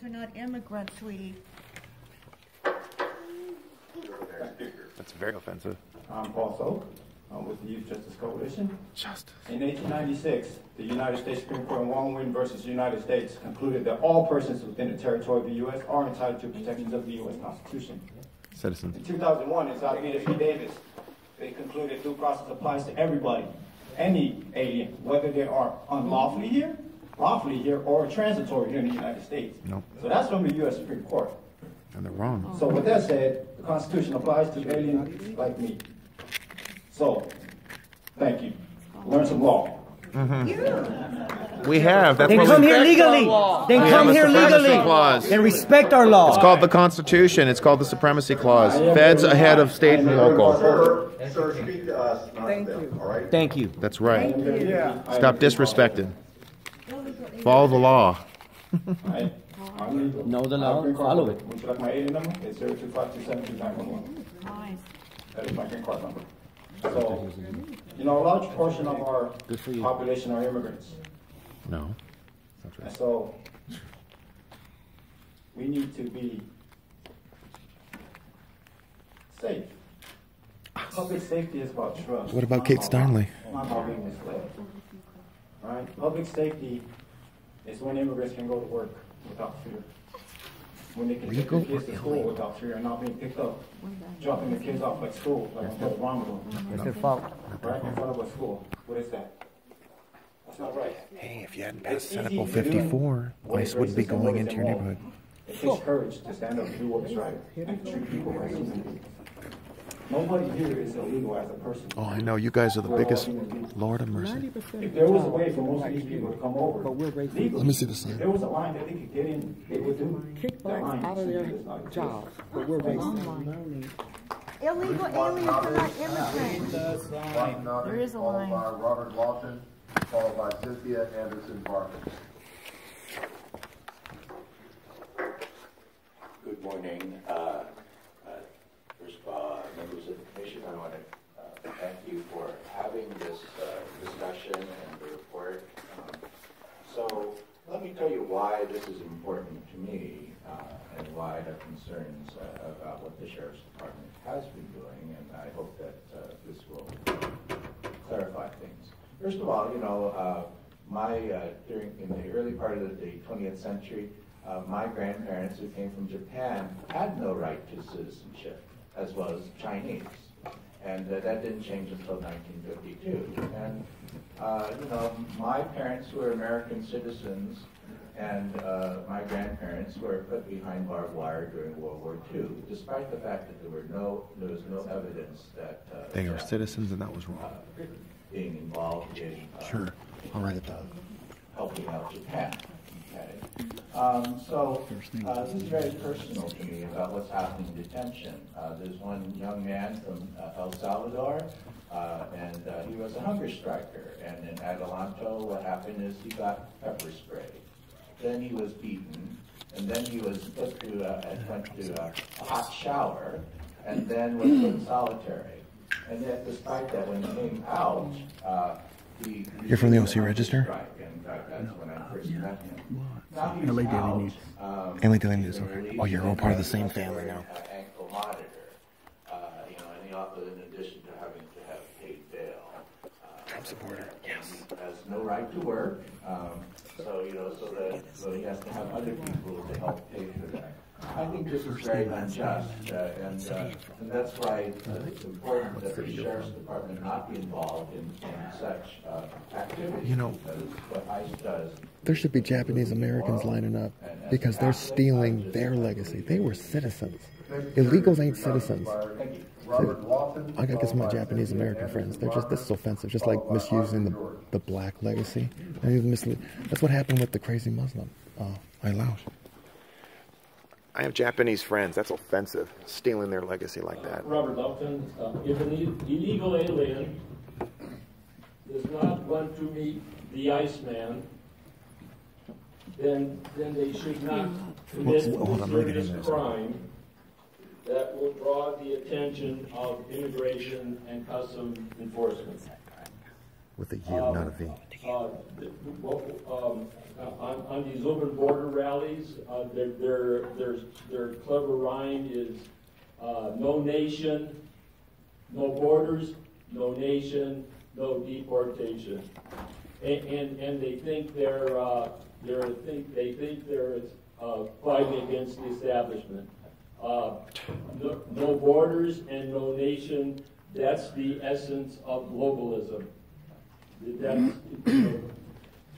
They're not immigrants, sweetie. That's very offensive. I'm Paul Soak. I'm with the Youth Justice Coalition. Justice. In 1896, the United States Supreme Court in Wong versus United States concluded that all persons within the territory of the U.S. are entitled to protections of the U.S. Constitution. Citizens. In 2001, in Alameda v. Davis, they concluded due process applies to everybody, any alien, whether they are unlawfully here, lawfully here, or transitory here in the United States. Nope. So that's from the U.S. Supreme Court. And they're wrong. So with that said, the Constitution applies to aliens like me. So, thank you. Learn some law. Mm-hmm. We have. That's Then come here legally. Then come here legally. Clause. Then respect our law. It's called the Constitution. It's called the Supremacy Clause. Feds ahead of state and local. Sir, speak to us, not to them, all right? Thank you. That's right. Stop disrespecting. Follow the law. Know the law, follow it. Would you like my alien number? It's 025272911. Nice. That is my green card number. So, you know, a large portion of our population are immigrants. No. That's And right. so, we need to be safe. Public safety is about trust. What about Kate Steinle? Not about being misled. Right? Public safety is when immigrants can go to work without fear. When they can take their kids to school without fear and not being picked up. Dropping the kids off at school, like what's wrong with them. It's their fault. Right in front of a school. What is that? That's not right. Hey, if you hadn't passed Senate Bill 54, ICE wouldn't be going into your neighborhood. It takes courage to stand up and do what is right and treat people as human beings. Nobody here is illegal as a person. Oh, I know. You guys are the biggest. Lord of mercy. If there was a way for most of these people to come over, legally, Let me see the sign. if there was a line that they could get in, they would do. Kickbacks out of their jobs, but we're wasting. Illegal aliens are not immigrants. There is a line. Followed by Robert Lawson, followed by Cynthia Anderson Barker. Good morning. First of all, members of the commission, I want to thank you for having this discussion and the report. So let me tell you why this is important to me and why I have concerns about what the Sheriff's Department has been doing, and I hope that this will clarify things. First of all, you know, in the early part of the 20th century, my grandparents who came from Japan had no right to citizenship, as well as Chinese. And that didn't change until 1952. And, you know, my parents were American citizens, and my grandparents were put behind barbed wire during World War II, despite the fact that there was no evidence that They are citizens, and that was wrong. being involved in Sure. I'll write it down. helping out Japan. Okay. So this is very personal to me about what's happening in detention. There's one young man from El Salvador, and he was a hunger striker. And in Adelanto, what happened is he got pepper spray. Then he was beaten, and then he was put to went to a hot shower, and then was put in solitary. And yet, despite that, when he came out, he You're from the OC Register? Strike. In fact, that's when I first met him. Now he's LA Daily out, News. LA Daily News. Okay. Oh, you're all part of the same family now. Ankle monitor, you know, and he also, in addition to having to have paid bail, Trump supporter. Yes. he has no right to work. So you know, so he has to have other people to help pay for that. I think this is very unjust, and that's why it's important that the Sheriff's Department not be involved in such activities. You know, what ICE does. There should be Japanese Americans lining up because they're stealing their legacy. They were citizens. Illegals ain't citizens. I gotta get some of my Japanese American friends. This is offensive. Just like misusing the black legacy. That's what happened with the crazy Muslim. Ailash. I have Japanese friends. That's offensive. Stealing their legacy like that. Robert Lupton, if an illegal alien does not want to meet the Iceman, then they should not commit a serious crime that will draw the attention of immigration and customs enforcement. With a U, not a V. On these open border rallies, their clever rhyme is no nation, no borders, no nation, no deportation, and they think they're fighting against the establishment. No borders and no nation. That's the essence of globalism. That's to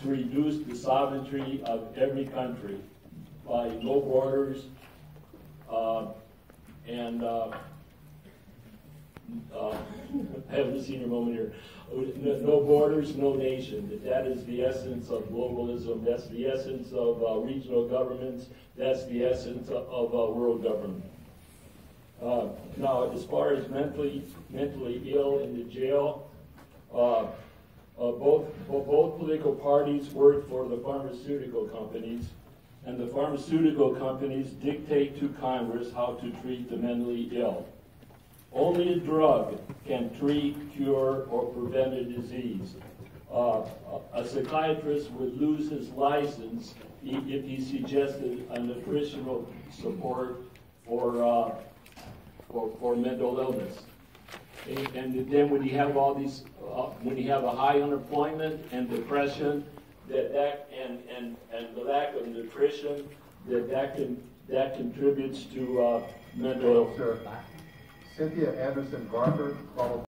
reduce the sovereignty of every country by no borders and I haven't seen a moment here. No borders, no nation. That is the essence of globalism. That's the essence of regional governments. That's the essence of world government. Now, as far as mentally ill in the jail, both political parties work for the pharmaceutical companies, and the pharmaceutical companies dictate to Congress how to treat the mentally ill. Only a drug can treat, cure, or prevent a disease. A psychiatrist would lose his license if he suggested a nutritional support for mental illness. And then when you have all these, when you have a high unemployment and depression, and the lack of nutrition, that contributes to mental illness. Cynthia Anderson Barker, followed